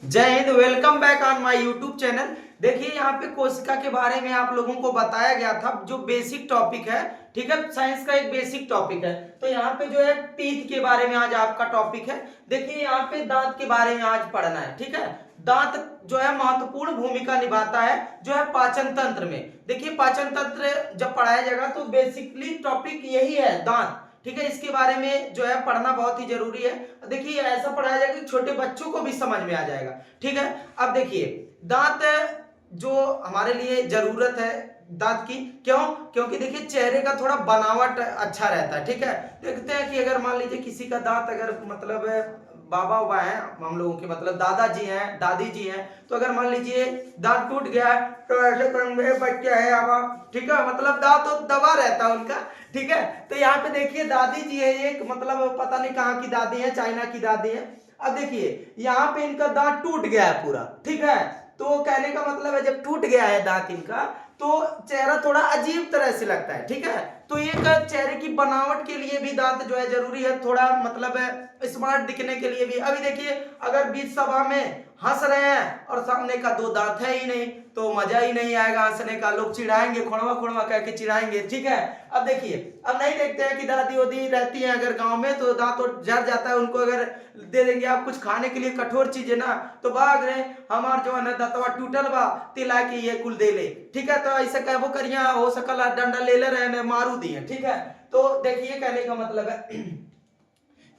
जय Hind. Welcome back on my YouTube channel. देखिए यहाँ पे कोशिका के बारे में आप लोगों को बताया गया था, जो बेसिक टॉपिक है, ठीक है, साइंस का एक बेसिक टॉपिक है। तो यहाँ पे जो है टीथ के बारे में आज आपका टॉपिक है। देखिए यहाँ पे दांत के बारे में आज पढ़ना है, ठीक है। दांत जो है महत्वपूर्ण भूमिका निभाता है जो है पाचन तंत्र में। देखिए पाचन तंत्र जब पढ़ाया जाएगा तो बेसिकली टॉपिक यही है, दांत, ठीक है। इसके बारे में जो है पढ़ना बहुत ही जरूरी है। देखिए ऐसा पढ़ाया जाएगा कि छोटे बच्चों को भी समझ में आ जाएगा, ठीक है। अब देखिए दांत जो हमारे लिए जरूरत है दांत की, क्यों? क्योंकि देखिए चेहरे का थोड़ा बनावट अच्छा रहता है, ठीक है। देखते हैं कि अगर मान लीजिए किसी का दांत अगर मतलब बाबा हुआ है, हम लोगों के मतलब दादाजी हैं, दादी जी हैं, तो अगर मान लीजिए दांत टूट गया है तो ऐसे करेंगे बच्चा है अब, ठीक है, मतलब दांत तो दबा रहता है उनका, ठीक है। तो यहाँ पे देखिए दादी जी है, एक मतलब पता नहीं कहाँ की दादी है, चाइना की दादी है। अब देखिए यहाँ पे इनका दांत टूट गया है पूरा, ठीक है। तो कहने का मतलब है जब टूट गया है दांत इनका तो चेहरा थोड़ा अजीब तरह से लगता है, ठीक है। तो एक चेहरे की बनावट के लिए भी दांत जो है जरूरी है, थोड़ा मतलब स्मार्ट दिखने के लिए भी। अभी देखिए अगर बीच सभा में हंस रहे हैं और सामने का दो दांत है ही नहीं तो मजा ही नहीं आएगा हंसने का, लोग चिढ़ाएंगे, खुड़वा खुड़वा कह के चिढ़ाएंगे, ठीक है। अब देखिए अब नहीं देखते हैं कि दादी ओदी रहती है अगर गांव में तो दांत तो जर जाता है, उनको अगर दे देंगे आप कुछ खाने के लिए कठोर चीज है ना तो भाग रहे हमार जो है ना दांतवा टूटल बा तिला के ये कुल दे ले, ठीक है। तो ऐसे कहबो करिया हो सकल डंडा ले ले रहे मारू दिए, ठीक है। तो देखिए कहने का मतलब है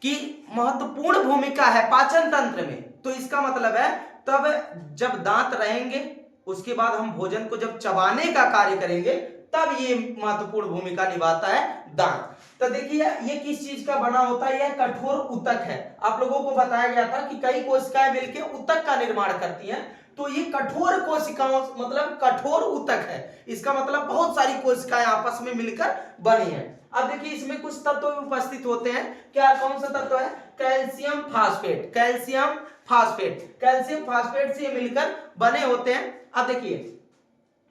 कि महत्वपूर्ण भूमिका है पाचन तंत्र में। तो इसका मतलब है तब जब दांत रहेंगे उसके बाद हम भोजन को जब चबाने का कार्य करेंगे तब ये महत्वपूर्ण भूमिका निभाता है दांत। तो देखिए ये किस चीज का बना होता है, यह कठोर ऊतक है। आप लोगों को बताया गया था कि कई कोशिकाएं मिलकर ऊतक का निर्माण करती हैं। तो ये कठोर कोशिकाओं मतलब कठोर ऊतक है, इसका मतलब बहुत सारी कोशिकाएं आपस में मिलकर बनी है। अब देखिए इसमें कुछ तत्व उपस्थित होते हैं। क्या कौन सा तत्व है? Calcium phosphate, calcium phosphate, calcium phosphate से मिलकर बने होते हैं। अब देखिए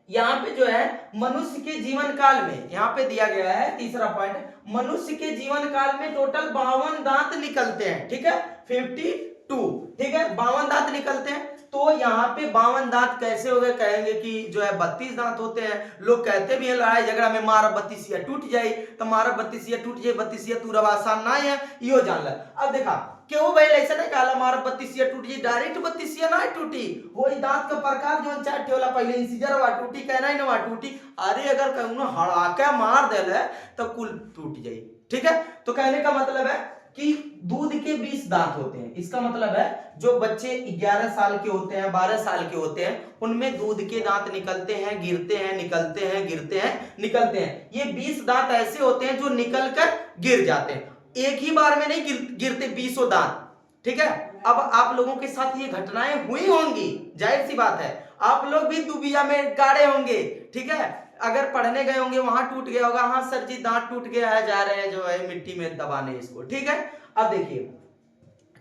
यहाँ पे जो है मनुष्य के जीवन काल में, यहाँ पे दिया गया है तीसरा पॉइंट, मनुष्य के जीवन काल में टोटल 52 दांत निकलते हैं, ठीक है, 52, ठीक है, 52 दांत निकलते हैं। तो यहाँ पे 52 दांत कैसे हो गए? कहेंगे कि जो है 32 दांत होते हैं। लोग कहते भी है लड़ाई झगड़ा में मारा 32 टूट जाये, तो मारा 32 टूट जाये, 32 तू रवा आसान ना है, यो जान ल। अब देखा क्यों भाई ऐसा नहीं कहला मारा 32 टूट जी, डायरेक्ट 32 ना टूटी, वही दांत का प्रकार जो चार ठेवला पहले इंसिजर वा टूटी, कहना ही ना वा टूटी। अरे अगर कहूँ ना हड़ाके मार देले तो कुल टूट जाये, ठीक है। तो कहने का मतलब है कि दूध के 20 दांत होते हैं। इसका मतलब है जो बच्चे 11 साल के होते हैं, 12 साल के होते हैं, उनमें दूध के दांत निकलते हैं, गिरते हैं, निकलते हैं, गिरते हैं, निकलते हैं। ये 20 दांत ऐसे होते हैं जो निकल कर गिर जाते हैं, एक ही बार में नहीं गिरते 20 दांत, ठीक है। अब आप लोगों के साथ ये घटनाएं हुई होंगी, जाहिर सी बात है, आप लोग भी दुबिया में गाड़े होंगे, ठीक है। अगर पढ़ने गए होंगे वहां टूट गया होगा, हाँ सर जी दांत टूट गया है, जा रहे हैं जो है मिट्टी में दबाने इसको, ठीक है। अब देखिए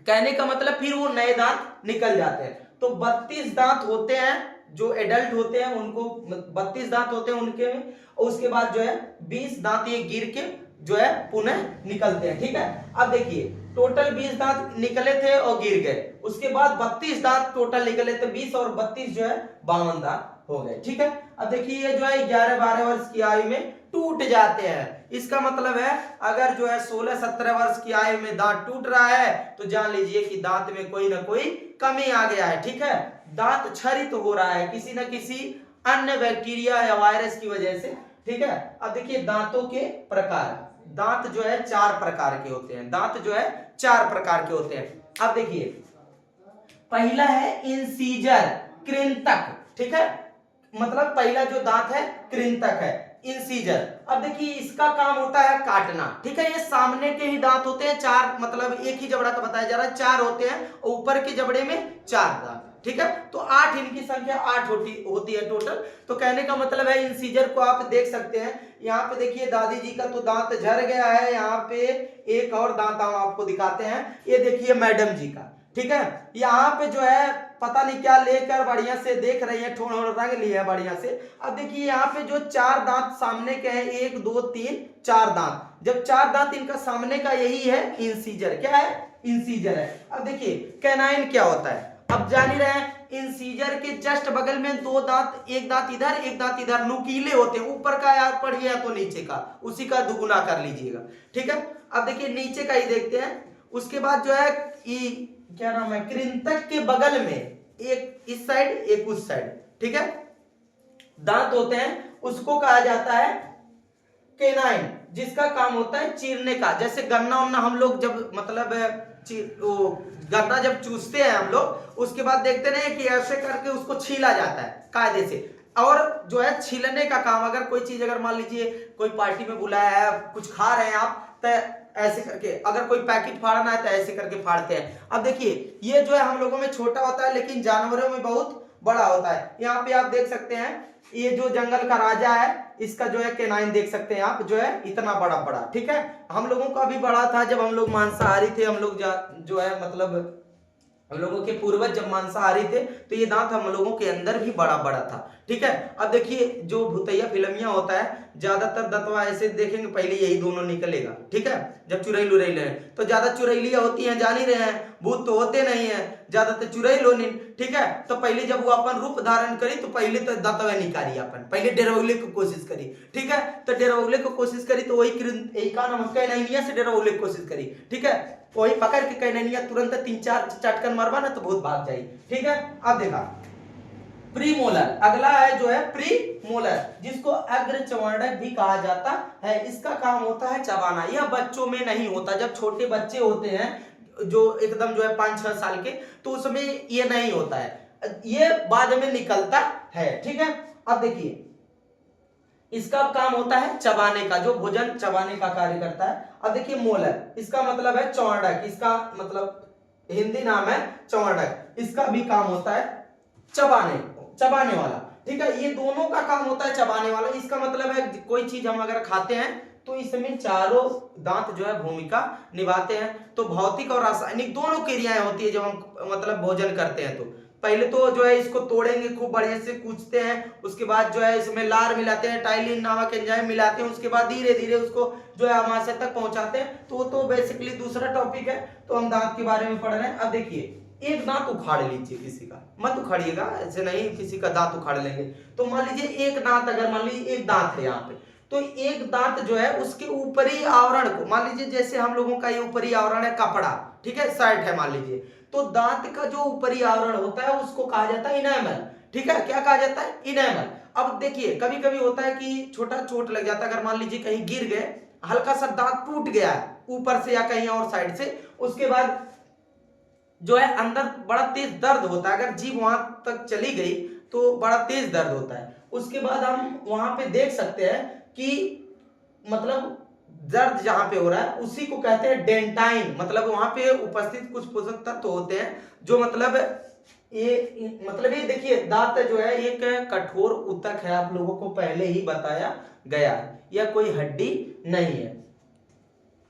कहने का मतलब फिर वो नए दांत निकल जाते हैं। तो 32 दांत होते हैं जो एडल्ट होते हैं उनको, 32 दांत होते हैं उनके में, और उसके बाद जो है 20 दांत ये गिर के जो है पुनः निकलते हैं, ठीक है। अब देखिए टोटल 20 दांत निकले थे और गिर गए, उसके बाद 32 दांत टोटल निकले थे, 20 और 32 जो है 52 दांत हो गए, ठीक है। अब देखिए ये जो है 11-12 वर्ष की आयु में टूट जाते हैं। इसका मतलब है अगर जो है 16-17 वर्ष की आयु में दांत टूट रहा है तो जान लीजिए कि दांत में कोई ना कोई कमी आ गया है, ठीक है। दांत क्षरित हो रहा है किसी न किसी अन्य बैक्टीरिया या वायरस की वजह से, ठीक है। अब देखिए दांतों के प्रकार, दांत जो है 4 प्रकार के होते हैं, दांत जो है 4 प्रकार के होते हैं। अब देखिए पहला है इंसीजर, कृंतक, ठीक है, मतलब पहला जो दांत है कृंतक है, इंसीजर। अब देखिए इसका काम होता है काटना, ठीक है। ये सामने के ही दांत होते हैं 4, मतलब एक ही जबड़ा का बताया जा रहा है, 4 होते हैं, ऊपर के जबड़े में 4 दांत, ठीक है। तो 8 इनकी संख्या 8 होती है टोटल। तो कहने का मतलब है इंसीजर को आप देख सकते हैं, यहाँ पे देखिए दादी जी का तो दांत झड़ गया है, यहाँ पे एक और दांत हम आपको दिखाते हैं, ये देखिए मैडम जी का, ठीक है। यहाँ पे जो है पता नहीं क्या लेकर बढ़िया से देख रही है, ठोड़ रंग लिया है बढ़िया से। अब देखिए यहाँ पे जो 4 दांत सामने के हैं, 1 2 3 4 दांत, जब 4 दांत इनका सामने का यही है इंसीजर, क्या है? इंसीजर है। अब देखिए कैनाइन क्या होता है? अब जान ही रहे हैं इंसीजर के जस्ट बगल में दो दांत, एक दांत इधर एक दांत इधर नुकीले होते हैं, ऊपर का यार पढ़िए तो नीचे का, उसी का दुगुना कर लीजिएगा। ठीक है, अब देखिए नीचे का ही देखते हैं। उसके बाद जो है क्या नाम है, कृंतक के बगल में एक इस साइड एक उस साइड, ठीक है, दांत होते हैं, उसको कहा जाता है केनाइन, जिसका काम होता है चीरने का। जैसे गन्ना उन्ना हम लोग जब मतलब वो गन्ना जब चूसते हैं हम लोग, उसके बाद देखते नहीं कि ऐसे करके उसको छीला जाता है कायदे से, और जो है छीलने का काम, अगर कोई चीज अगर मान लीजिए कोई पार्टी में बुलाया है, कुछ खा रहे हैं आप, तो ऐसे करके, अगर कोई पैकेट फाड़ना है तो ऐसे करके फाड़ते हैं। अब देखिए ये जो है हम लोगों में छोटा होता है, लेकिन जानवरों में बहुत बड़ा होता है। यहाँ पे आप देख सकते हैं ये जो जंगल का राजा है, इसका जो है केनाइन देख सकते हैं आप, जो है इतना बड़ा बड़ा। ठीक है, हम लोगों का भी बड़ा था जब हम लोग मांसाहारी थे, हम लोग जो है मतलब हम लोगों के पूर्वज जब मांसाहारी थे तो ये दांत हम लोगों के अंदर भी बड़ा बड़ा था। ठीक है, अब देखिए जो भूतैया फिल्मिया होता है, ज्यादातर दंतवा ऐसे देखेंगे पहले यही दोनों निकलेगा। ठीक है, जब चुड़ैल उड़ैल है तो ज्यादा चुड़ैलियां होती हैं, जान ही रहे हैं, भूत तो होते नहीं है, ज्यादातर चुड़ैल होनी। ठीक है, तो पहले जब वो अपन रूप धारण करी तो पहले तो दंतवा निकाली, अपन पहले डेरवले की कोशिश करी। ठीक है, तो डेरवले को कोशिश करी तो वही का नाम कैनाइनिया से डेरवले की कोशिश करी। ठीक है, वही पकड़ के कैनाइनिया तुरंत 3-4 चटकन मरवा ना तो बहुत भाग जाए। ठीक है, अब देखा प्रीमोलर, अगला है जो है प्रीमोलर, जिसको अग्रचर्वणक भी कहा जाता है। इसका काम होता है चबाना। यह बच्चों में नहीं होता, जब छोटे बच्चे होते हैं जो एकदम जो है 5-6 साल के, तो उसमें ये नहीं होता है, ये बाद में निकलता है। ठीक है, अब देखिए इसका काम होता है चबाने का, जो भोजन चबाने का कार्य करता है। अब देखिए मोलर, इसका मतलब है चौड़क, इसका मतलब हिंदी नाम है चौड़क, इसका भी काम होता है चबाने वाला। ठीक है, ये दोनों का काम होता है चबाने वाला। इसका मतलब है कोई चीज हम अगर खाते हैं तो इसमें चारों दांत जो है भूमिका निभाते हैं। तो भौतिक और रासायनिक दोनों क्रियाएं होती है जब हम मतलब भोजन करते हैं। तो पहले तो जो है इसको तोड़ेंगे, खूब बढ़िया से कूचते हैं, उसके बाद जो है इसमें लार मिलाते हैं, टाइलिन नामक एंजाइम मिलाते हैं, उसके बाद धीरे धीरे उसको जो है आमाशय तक पहुंचाते हैं। तो बेसिकली दूसरा टॉपिक है, तो हम दांत के बारे में पढ़ रहे हैं। अब देखिए एक दांत उखाड़ लीजिए, किसी का मत उखाड़िएगा, ऐसे नहीं किसी का दांत उखाड़ लेंगे। तो मान लीजिए एक दांत, अगर मान लीजिए एक दांत है यहाँ पे, तो एक दांत जो है उसके ऊपरी आवरण को, मान लीजिए जैसे हम लोगों का ये ऊपरी आवरण है कपड़ा, ठीक है, शर्ट है मान लीजिए, तो दांत का जो ऊपरी आवरण होता है उसको कहा जाता है इनेमल। ठीक है, क्या कहा जाता है, इनेमल। अब देखिए कभी कभी होता है कि छोटा चोट लग जाता है, अगर मान लीजिए कहीं गिर गए, हल्का सा दांत टूट गया है ऊपर से या कहीं और साइड से, उसके बाद जो है अंदर बड़ा तेज दर्द होता है, अगर जीभ वहां तक चली गई तो बड़ा तेज दर्द होता है। उसके बाद हम वहां पे देख सकते हैं कि मतलब दर्द जहां पे हो रहा है उसी को कहते हैं डेंटाइन, मतलब वहां पे उपस्थित कुछ पोषक तत्व होते हैं जो मतलब ये देखिए दांत जो है एक कठोर ऊतक है, आप लोगों को पहले ही बताया गया है, यह कोई हड्डी नहीं है।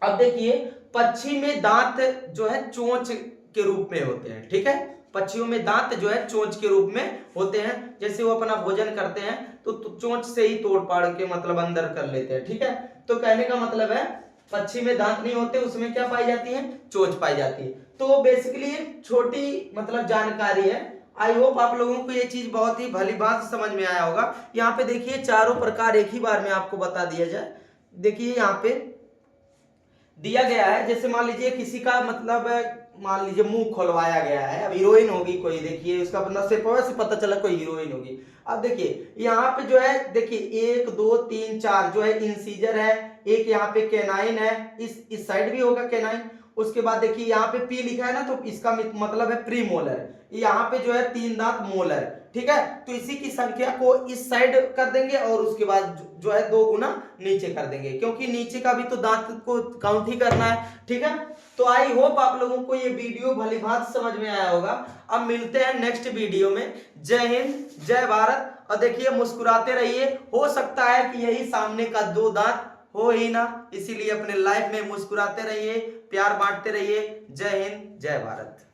अब देखिए पक्षी में दांत जो है चोंच के रूप में होते हैं। ठीक है, पक्षियों में दांत जो है चोंच के रूप में होते हैं, जैसे वो अपना भोजन करते हैं तो चोंच से ही तोड़ पाड़ के मतलब अंदर कर लेते हैं। ठीक है, तो कहने का मतलब है पक्षी में दांत नहीं होते, उसमें क्या पाई जाती है, चोंच पाई जाती है। तो बेसिकली छोटी मतलब जानकारी है। आई होप आप लोगों को ये चीज बहुत ही भली बात समझ में आया होगा। यहाँ पे देखिए चारों प्रकार एक ही बार में आपको बता दिया जाए। देखिए यहाँ पे दिया गया है, जैसे मान लीजिए किसी का मतलब मान लीजिए मुंह खोलवाया गया है, अब हीरोइन होगी कोई, देखिए उसका मतलब से पता चला कोई हीरोइन होगी। अब देखिए यहाँ पे जो है देखिए 1 2 3 4 जो है इंसीजर है, एक यहाँ पे केनाइन है, इस साइड भी होगा केनाइन। उसके बाद देखिए यहाँ पे पी लिखा है ना, तो इसका मतलब है प्रीमोलर, यहाँ पे जो है 3 दांत मोलर। ठीक है, तो इसी की संख्या को इस साइड कर देंगे और उसके बाद जो है 2 गुना नीचे कर देंगे, क्योंकि नीचे का भी तो दांत को काउंट ही करना है। ठीक है, तो आई होप आप लोगों को ये वीडियो भली भांति समझ में आया होगा। अब मिलते हैं नेक्स्ट वीडियो में। जय हिंद, जय भारत। और देखिए मुस्कुराते रहिए, हो सकता है कि यही सामने का 2 दांत हो ही ना, इसीलिए अपने लाइफ में मुस्कुराते रहिए, प्यार बांटते रहिए। जय हिंद, जय भारत।